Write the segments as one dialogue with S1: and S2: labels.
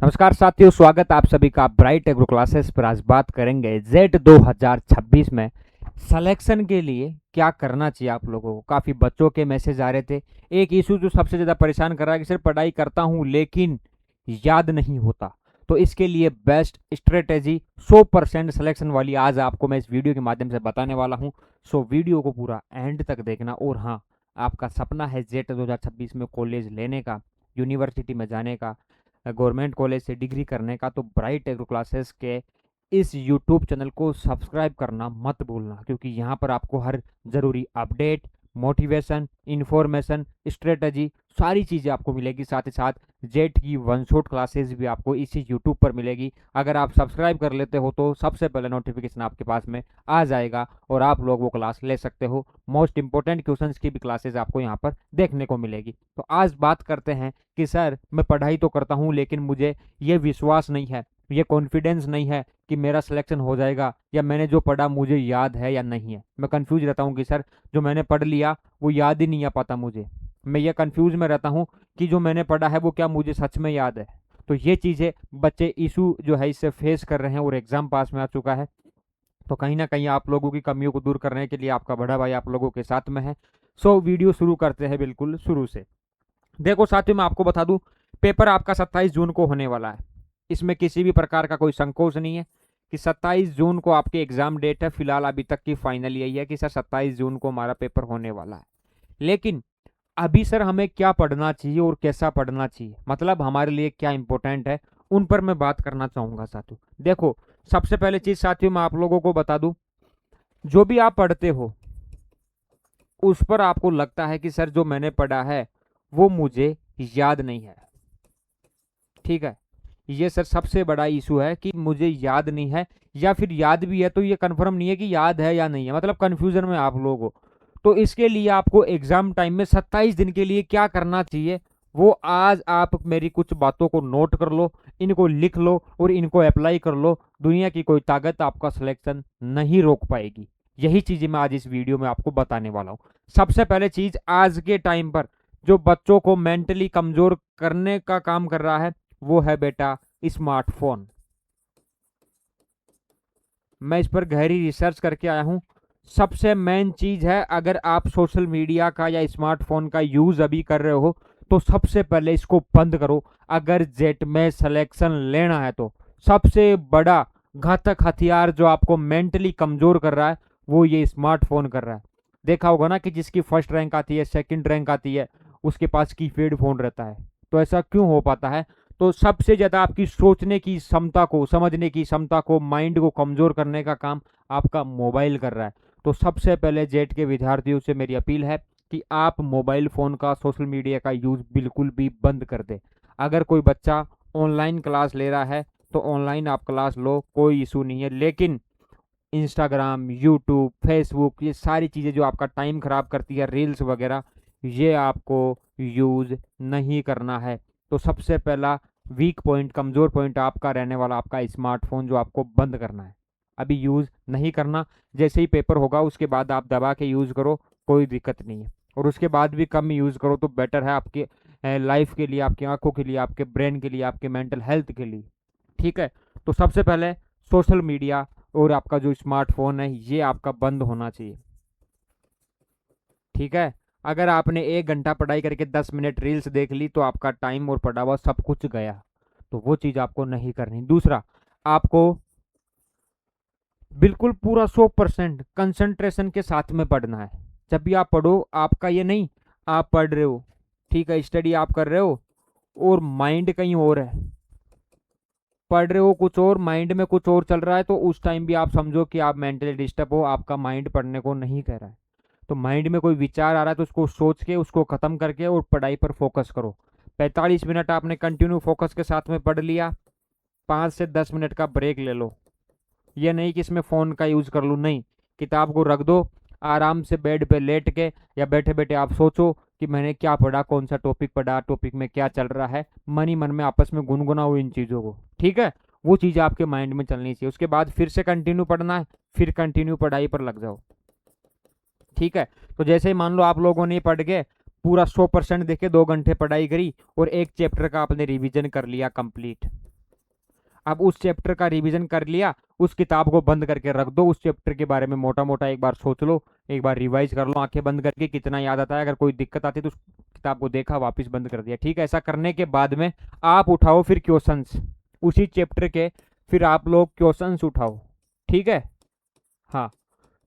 S1: नमस्कार साथियों, स्वागत आप सभी का ब्राइट एग्रो क्लासेस पर। आज बात करेंगे जेट 2026 में सिलेक्शन के लिए क्या करना चाहिए आप लोगों को। काफ़ी बच्चों के मैसेज आ रहे थे। एक इशू जो सबसे ज़्यादा परेशान कर रहा है कि सर पढ़ाई करता हूँ लेकिन याद नहीं होता। तो इसके लिए बेस्ट स्ट्रेटेजी 100% सिलेक्शन वाली आज आपको मैं इस वीडियो के माध्यम से बताने वाला हूँ। सो वीडियो को पूरा एंड तक देखना। और हाँ, आपका सपना है जेट 2026 में कॉलेज लेने का, यूनिवर्सिटी में जाने का, गवर्नमेंट कॉलेज से डिग्री करने का, तो ब्राइट एग्रो क्लासेस के इस यूट्यूब चैनल को सब्सक्राइब करना मत भूलना, क्योंकि यहाँ पर आपको हर ज़रूरी अपडेट, मोटिवेशन, इंफॉर्मेशन, स्ट्रेटजी सारी चीज़ें आपको मिलेगी। साथ ही साथ जेट की वन शॉट क्लासेस भी आपको इसी यूट्यूब पर मिलेगी। अगर आप सब्सक्राइब कर लेते हो तो सबसे पहले नोटिफिकेशन आपके पास में आ जाएगा और आप लोग वो क्लास ले सकते हो। मोस्ट इंपॉर्टेंट क्वेश्चंस की भी क्लासेस आपको यहाँ पर देखने को मिलेगी। तो आज बात करते हैं कि सर मैं पढ़ाई तो करता हूँ लेकिन मुझे ये विश्वास नहीं है, ये कॉन्फिडेंस नहीं है कि मेरा सिलेक्शन हो जाएगा, या मैंने जो पढ़ा मुझे याद है या नहीं है। मैं कंफ्यूज रहता हूँ कि सर जो मैंने पढ़ लिया वो याद ही नहीं आ पाता मुझे। मैं ये कंफ्यूज में रहता हूँ कि जो मैंने पढ़ा है वो क्या मुझे सच में याद है। तो ये चीज़ें बच्चे इशू जो है इससे फेस कर रहे हैं और एग्जाम पास में आ चुका है। तो कहीं ना कहीं आप लोगों की कमियों को दूर करने के लिए आपका बड़ा भाई आप लोगों के साथ में है। सो वीडियो शुरू करते हैं बिल्कुल शुरू से। देखो साथियों, मैं आपको बता दूं, पेपर आपका 27 जून को होने वाला है। इसमें किसी भी प्रकार का कोई संकोच नहीं है कि 27 जून को आपकी एग्जाम डेट है। फिलहाल अभी तक की फाइनल यही है कि सर 27 जून को हमारा पेपर होने वाला है। लेकिन अभी सर हमें क्या पढ़ना चाहिए और कैसा पढ़ना चाहिए, मतलब हमारे लिए क्या इंपॉर्टेंट है, उन पर मैं बात करना चाहूंगा साथियों। देखो, सबसे पहले चीज साथियों मैं आप लोगों को बता दूं, जो भी आप पढ़ते हो उस पर आपको लगता है कि सर जो मैंने पढ़ा है वो मुझे याद नहीं है, ठीक है, ये सर सबसे बड़ा इशू है कि मुझे याद नहीं है, या फिर याद भी है तो ये कंफर्म नहीं है कि याद है या नहीं है, मतलब कंफ्यूजन में आप लोग हो। तो इसके लिए आपको एग्जाम टाइम में 27 दिन के लिए क्या करना चाहिए, वो आज आप मेरी कुछ बातों को नोट कर लो, इनको लिख लो और इनको अप्लाई कर लो। दुनिया की कोई ताकत आपका सिलेक्शन नहीं रोक पाएगी। यही चीजें मैं आज इस वीडियो में आपको बताने वाला हूं। सबसे पहले चीज, आज के टाइम पर जो बच्चों को मेंटली कमजोर करने का काम कर रहा है वो है बेटा स्मार्टफोन। मैं इस पर गहरी रिसर्च करके आया हूं। सबसे मेन चीज है, अगर आप सोशल मीडिया का या स्मार्टफोन का यूज अभी कर रहे हो तो सबसे पहले इसको बंद करो। अगर जेट में सिलेक्शन लेना है तो सबसे बड़ा घातक हथियार जो आपको मेंटली कमजोर कर रहा है वो ये स्मार्टफोन कर रहा है। देखा होगा ना कि जिसकी फर्स्ट रैंक आती है, सेकंड रैंक आती है, उसके पास कीपैड फोन रहता है। तो ऐसा क्यों हो पाता है? तो सबसे ज्यादा आपकी सोचने की क्षमता को, समझने की क्षमता को, माइंड को कमजोर करने का काम आपका मोबाइल कर रहा है। तो सबसे पहले जेट के विद्यार्थियों से मेरी अपील है कि आप मोबाइल फोन का, सोशल मीडिया का यूज बिल्कुल भी बंद कर दे। अगर कोई बच्चा ऑनलाइन क्लास ले रहा है तो ऑनलाइन आप क्लास लो, कोई इशू नहीं है, लेकिन इंस्टाग्राम, यूट्यूब, फेसबुक, ये सारी चीज़ें जो आपका टाइम खराब करती है, रील्स वगैरह, ये आपको यूज नहीं करना है। तो सबसे पहला वीक पॉइंट, कमज़ोर पॉइंट आपका रहने वाला आपका स्मार्टफोन जो आपको बंद करना है, अभी यूज़ नहीं करना। जैसे ही पेपर होगा उसके बाद आप दबा के यूज़ करो, कोई दिक्कत नहीं है। और उसके बाद भी कम यूज़ करो तो बेटर है आपके लाइफ के लिए, आपकी आंखों के लिए, आपके ब्रेन के लिए, आपके मेंटल हेल्थ के लिए, ठीक है। तो सबसे पहले सोशल मीडिया और आपका जो स्मार्टफोन है ये आपका बंद होना चाहिए, ठीक है। अगर आपने 1 घंटा पढ़ाई करके 10 मिनट रील्स देख ली तो आपका टाइम और पढ़ा हुआ सब कुछ गया। तो वो चीज़ आपको नहीं करनी। दूसरा, आपको बिल्कुल पूरा 100% कंसंट्रेशन के साथ में पढ़ना है। जब भी आप पढ़ो, आपका ये नहीं आप पढ़ रहे हो, ठीक है, स्टडी आप कर रहे हो और माइंड कहीं और है, पढ़ रहे हो कुछ और, माइंड में कुछ और चल रहा है, तो उस टाइम भी आप समझो कि आप मेंटली डिस्टर्ब हो, आपका माइंड पढ़ने को नहीं कह रहा है। तो माइंड में कोई विचार आ रहा है तो उसको सोच के उसको खत्म करके और पढ़ाई पर फोकस करो। 45 मिनट आपने कंटिन्यू फोकस के साथ में पढ़ लिया, 5 से 10 मिनट का ब्रेक ले लो। ये नहीं कि इसमें फ़ोन का यूज़ कर लूँ, नहीं, किताब को रख दो, आराम से बेड पे लेट के या बैठे बैठे आप सोचो कि मैंने क्या पढ़ा, कौन सा टॉपिक पढ़ा, टॉपिक में क्या चल रहा है, मन ही मन में आपस में गुनगुनाओ इन चीज़ों को, ठीक है। वो चीज़ आपके माइंड में चलनी चाहिए। उसके बाद फिर से कंटिन्यू पढ़ना है, फिर कंटिन्यू पढ़ाई पर लग जाओ, ठीक है। तो जैसे ही मान लो आप लोगों ने पढ़ के पूरा 100% देखे, 2 घंटे पढ़ाई करी और एक चैप्टर का आपने रिवीजन कर लिया कंप्लीट, अब उस चैप्टर का रिवीजन कर लिया, उस किताब को बंद करके रख दो, उस चैप्टर के बारे में मोटा मोटा एक बार सोच लो, एक बार रिवाइज कर लो आंखें बंद करके, कितना याद आता है। अगर कोई दिक्कत आती है तो उस किताब को देखा, वापस बंद कर दिया। ठीक है, ऐसा करने के बाद में आप उठाओ फिर क्वेश्चंस उसी चैप्टर के, फिर आप लोग क्वेश्चंस उठाओ। ठीक है, हाँ,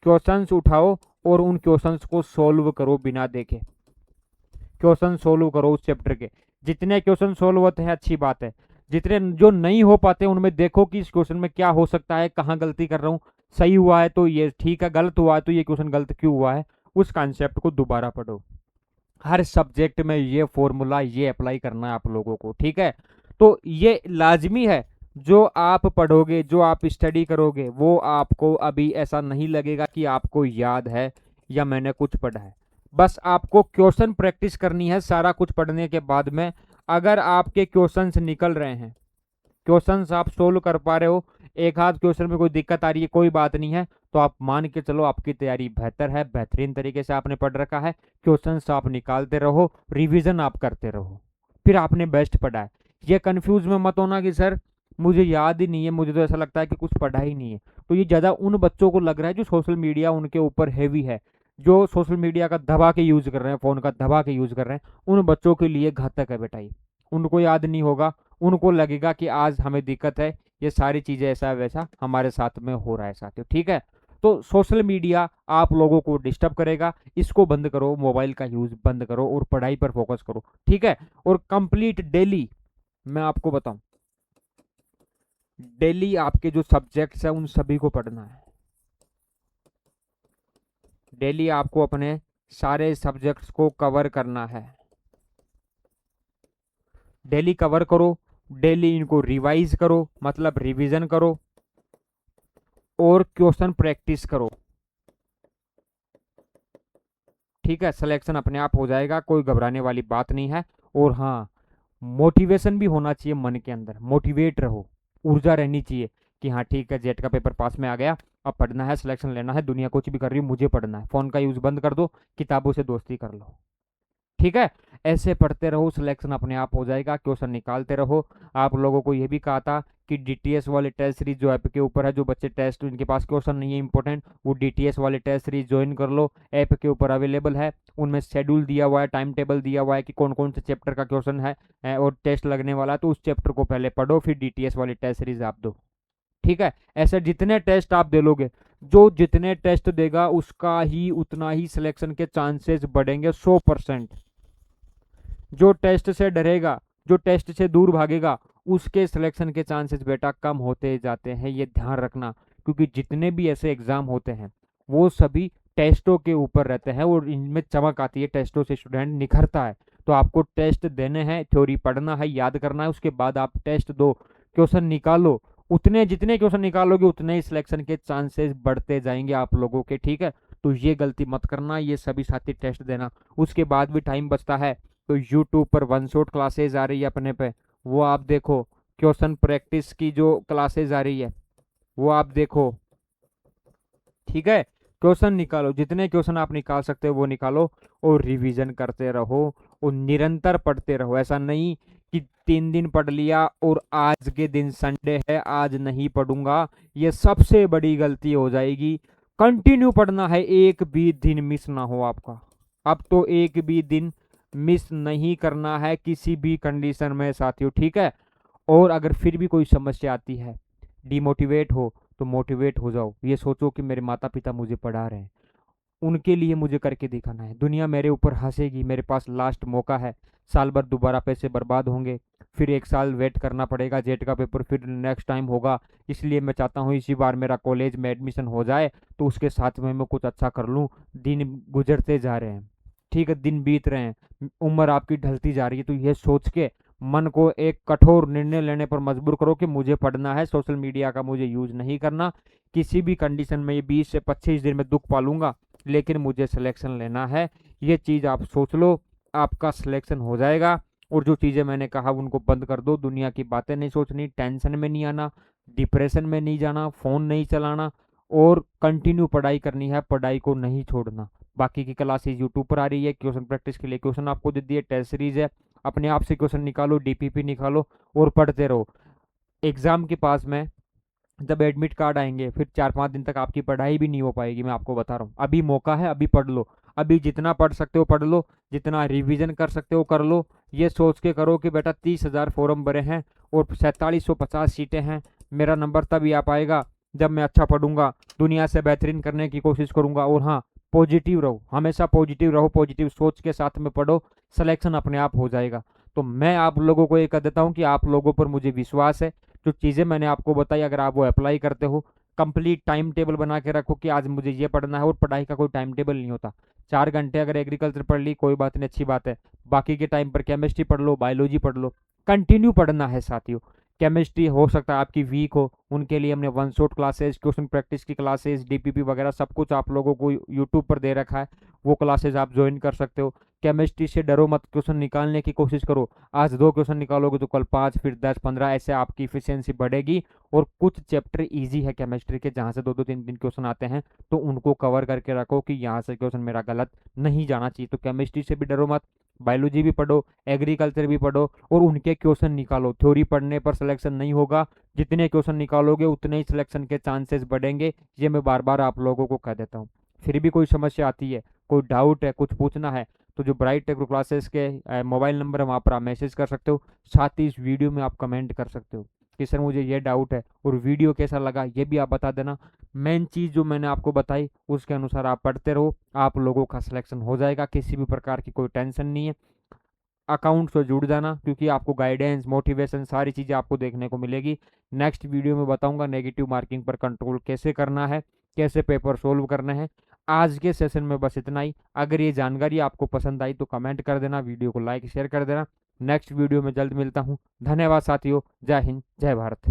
S1: क्वेश्चंस उठाओ और उन क्वेश्चंस को सोल्व करो बिना देखे। क्वेश्चन सोल्व करो उस चैप्टर के, जितने क्वेश्चन सोल्व होते हैं अच्छी बात है, जितने जो नहीं हो पाते उनमें देखो कि इस क्वेश्चन में क्या हो सकता है, कहाँ गलती कर रहा हूँ, सही हुआ है तो ये ठीक है, गलत हुआ है तो ये क्वेश्चन गलत क्यों हुआ है, उस कॉन्सेप्ट को दोबारा पढ़ो। हर सब्जेक्ट में ये फॉर्मूला ये अप्लाई करना है आप लोगों को। ठीक है, तो ये लाजमी है, जो आप पढ़ोगे, जो आप स्टडी करोगे, वो आपको अभी ऐसा नहीं लगेगा कि आपको याद है या मैंने कुछ पढ़ा है। बस आपको क्वेश्चन प्रैक्टिस करनी है सारा कुछ पढ़ने के बाद में। अगर आपके क्वेश्चंस निकल रहे हैं, क्वेश्चंस आप सोल्व कर पा रहे हो, एक आध क्वेश्चन में कोई दिक्कत आ रही है, कोई बात नहीं है, तो आप मान के चलो आपकी तैयारी बेहतर है, बेहतरीन तरीके से आपने पढ़ रखा है। क्वेश्चंस आप निकालते रहो, रिवीजन आप करते रहो, फिर आपने बेस्ट पढ़ा है। ये कंफ्यूज में मत होना कि सर मुझे याद ही नहीं है, मुझे तो ऐसा लगता है कि कुछ पढ़ा ही नहीं है। तो ये ज़्यादा उन बच्चों को लग रहा है जो सोशल मीडिया उनके ऊपर हैवी है, जो सोशल मीडिया का दबा के यूज़ कर रहे हैं, फ़ोन का दबा के यूज़ कर रहे हैं, उन बच्चों के लिए घातक है बेटा ये। उनको याद नहीं होगा, उनको लगेगा कि आज हमें दिक्कत है, ये सारी चीज़ें ऐसा वैसा हमारे साथ में हो रहा है साथियों। ठीक है, तो सोशल मीडिया आप लोगों को डिस्टर्ब करेगा, इसको बंद करो, मोबाइल का यूज़ बंद करो और पढ़ाई पर फोकस करो। ठीक है, और कंप्लीट डेली, मैं आपको बताऊं, डेली आपके जो सब्जेक्ट्स हैं उन सभी को पढ़ना है। डेली आपको अपने सारे सब्जेक्ट्स को कवर करना है। डेली कवर करो, डेली इनको रिवाइज करो, मतलब रिवीजन करो और क्वेश्चन प्रैक्टिस करो। ठीक है, सिलेक्शन अपने आप हो जाएगा, कोई घबराने वाली बात नहीं है। और हाँ, मोटिवेशन भी होना चाहिए मन के अंदर, मोटिवेट रहो, ऊर्जा रहनी चाहिए कि हाँ ठीक है, जेट का पेपर पास में आ गया, अब पढ़ना है, सिलेक्शन लेना है, दुनिया कुछ भी कर रही है, मुझे पढ़ना है। फोन का यूज बंद कर दो, किताबों से दोस्ती कर लो। ठीक है, ऐसे पढ़ते रहो, सिलेक्शन अपने आप हो जाएगा, क्वेश्चन निकालते रहो। आप लोगों को ये भी कहा था कि डीटीएस वाले टेस्ट सीरीज जो ऐप के ऊपर है, जो बच्चे टेस्ट उनके पास क्वेश्चन नहीं है इंपॉर्टेंट, वो डीटीएस वाले टेस्ट सीरीज ज्वाइन कर लो, ऐप के ऊपर अवेलेबल है। उनमें शेड्यूल दिया हुआ है, टाइम टेबल दिया हुआ है कि कौन कौन से चैप्टर का क्वेश्चन है और टेस्ट लगने वाला है, तो उस चैप्टर को पहले पढ़ो, फिर डीटीएस वाली टेस्ट सीरीज आप दो। ठीक है, ऐसे जितने टेस्ट आप दे लोगे, जो जितने टेस्ट देगा उसका ही उतना ही सिलेक्शन के चांसेस बढ़ेंगे 100%। जो टेस्ट से डरेगा, जो टेस्ट से दूर भागेगा, उसके सिलेक्शन के चांसेस बेटा कम होते जाते हैं, ये ध्यान रखना। क्योंकि जितने भी ऐसे एग्जाम होते हैं वो सभी टेस्टों के ऊपर रहते हैं और इनमें चमक आती है, टेस्टों से स्टूडेंट निखरता है। तो आपको टेस्ट देने हैं, थ्योरी पढ़ना है, याद करना है, उसके बाद आप टेस्ट दो, क्वेश्चन निकालो। उतने जितने क्वेश्चन निकालोगे उतने ही सिलेक्शन के चांसेस बढ़ते जाएंगे आप लोगों के। ठीक है, तो ये गलती मत करना, ये सभी साथी टेस्ट देना। उसके बाद भी टाइम बचता है तो यूट्यूब पर वन शॉट क्लासेज आ रही है अपने पे, वो आप देखो। क्वेश्चन प्रैक्टिस की जो क्लासेज आ रही है वो आप देखो। ठीक है, क्वेश्चन निकालो, जितने क्वेश्चन आप निकाल सकते हो वो निकालो और रिवीजन करते रहो और निरंतर पढ़ते रहो। ऐसा नहीं कि 3 दिन पढ़ लिया और आज के दिन संडे है आज नहीं पढ़ूंगा, ये सबसे बड़ी गलती हो जाएगी। कंटिन्यू पढ़ना है, एक भी दिन मिस ना हो आपका। अब तो एक भी दिन मिस नहीं करना है किसी भी कंडीशन में साथियों। ठीक है, और अगर फिर भी कोई समस्या आती है, डिमोटिवेट हो, तो मोटिवेट हो जाओ। ये सोचो कि मेरे माता पिता मुझे पढ़ा रहे हैं, उनके लिए मुझे करके दिखाना है, दुनिया मेरे ऊपर हंसेगी, मेरे पास लास्ट मौका है। साल भर दोबारा पैसे बर्बाद होंगे, फिर एक साल वेट करना पड़ेगा, जेट का पेपर फिर नेक्स्ट टाइम होगा। इसलिए मैं चाहता हूँ इसी बार मेरा कॉलेज में एडमिशन हो जाए, तो उसके साथ में मैं कुछ अच्छा कर लूँ। दिन गुजरते जा रहे हैं, ठीक है, दिन बीत रहे हैं, उम्र आपकी ढलती जा रही है, तो यह सोच के मन को एक कठोर निर्णय लेने पर मजबूर करो कि मुझे पढ़ना है, सोशल मीडिया का मुझे यूज नहीं करना। किसी भी कंडीशन में ये 20 से 25 दिन में दुख पालूंगा, लेकिन मुझे सिलेक्शन लेना है। ये चीज़ आप सोच लो, आपका सिलेक्शन हो जाएगा। और जो चीज़ें मैंने कहा उनको बंद कर दो, दुनिया की बातें नहीं सोचनी, टेंशन में नहीं आना, डिप्रेशन में नहीं जाना, फ़ोन नहीं चलाना और कंटिन्यू पढ़ाई करनी है, पढ़ाई को नहीं छोड़ना। बाकी की क्लासेज यूट्यूब पर आ रही है, क्वेश्चन प्रैक्टिस के लिए क्वेश्चन आपको दे दिए, टेस्ट सीरीज है, अपने आप से क्वेश्चन निकालो, डीपीपी निकालो और पढ़ते रहो। एग्ज़ाम के पास में जब एडमिट कार्ड आएंगे फिर 4-5 दिन तक आपकी पढ़ाई भी नहीं हो पाएगी। मैं आपको बता रहा हूँ, अभी मौका है, अभी पढ़ लो। अभी जितना पढ़ सकते हो पढ़ लो, जितना रिवीजन कर सकते हो कर लो। ये सोच के करो कि बेटा 30,000 फॉर्म भरे हैं और 4750 सीटें हैं, मेरा नंबर तभी आ पाएगा जब मैं अच्छा पढ़ूंगा, दुनिया से बेहतरीन करने की कोशिश करूंगा। और हाँ, पॉजिटिव रहो, हमेशा पॉजिटिव रहो, पॉजिटिव सोच के साथ में पढ़ो, सिलेक्शन अपने आप हो जाएगा। तो मैं आप लोगों को ये कह देता हूँ कि आप लोगों पर मुझे विश्वास है। जो चीज़ें मैंने आपको बताई अगर आप वो अप्लाई करते हो, कंप्लीट टाइम टेबल बना के रखो कि आज मुझे ये पढ़ना है। और पढ़ाई का कोई टाइम टेबल नहीं होता। 4 घंटे अगर एग्रीकल्चर पढ़ ली कोई बात नहीं, अच्छी बात है। बाकी के टाइम पर केमिस्ट्री पढ़ लो, बायोलॉजी पढ़ लो, कंटिन्यू पढ़ना है साथियों। केमिस्ट्री हो सकता है आपकी वीक हो, उनके लिए हमने one shot classes, question practice की क्लासेस, डीपीपी वगैरह सब कुछ आप लोगों को यूट्यूब पर दे रखा है, वो क्लासेस आप ज्वाइन कर सकते हो। केमिस्ट्री से डरो मत, क्वेश्चन निकालने की कोशिश करो। आज 2 क्वेश्चन निकालोगे तो कल 5, फिर 10, 15, ऐसे आपकी इफिशियंसी बढ़ेगी। और कुछ चैप्टर इजी है केमिस्ट्री के, जहाँ से 2-2, 3-3 क्वेश्चन आते हैं, तो उनको कवर करके रखो कि यहाँ से क्वेश्चन मेरा गलत नहीं जाना चाहिए। तो केमिस्ट्री से भी डरो मत, बायोलॉजी भी पढ़ो, एग्रीकल्चर भी पढ़ो और उनके क्वेश्चन निकालो। थ्योरी पढ़ने पर सिलेक्शन नहीं होगा, जितने क्वेश्चन निकालोगे उतने ही सिलेक्शन के चांसेस बढ़ेंगे। ये मैं बार बार आप लोगों को कह देता हूँ। फिर भी कोई समस्या आती है, कोई डाउट है, कुछ पूछना है, तो जो ब्राइट एग्रो क्लासेस के मोबाइल नंबर है वहाँ पर आप मैसेज कर सकते हो। साथ ही इस वीडियो में आप कमेंट कर सकते हो कि सर मुझे ये डाउट है, और वीडियो कैसा लगा ये भी आप बता देना। मेन चीज़ जो मैंने आपको बताई उसके अनुसार आप पढ़ते रहो, आप लोगों का सिलेक्शन हो जाएगा, किसी भी प्रकार की कोई टेंशन नहीं है। अकाउंट से जुड़ जाना, क्योंकि आपको गाइडेंस, मोटिवेशन, सारी चीज़ें आपको देखने को मिलेगी। नेक्स्ट वीडियो में बताऊंगा नेगेटिव मार्किंग पर कंट्रोल कैसे करना है, कैसे पेपर सोल्व करने हैं। आज के सेशन में बस इतना ही। अगर ये जानकारी आपको पसंद आई तो कमेंट कर देना, वीडियो को लाइक शेयर कर देना। नेक्स्ट वीडियो में जल्द मिलता हूँ। धन्यवाद साथियों, जय हिंद, जय भारत।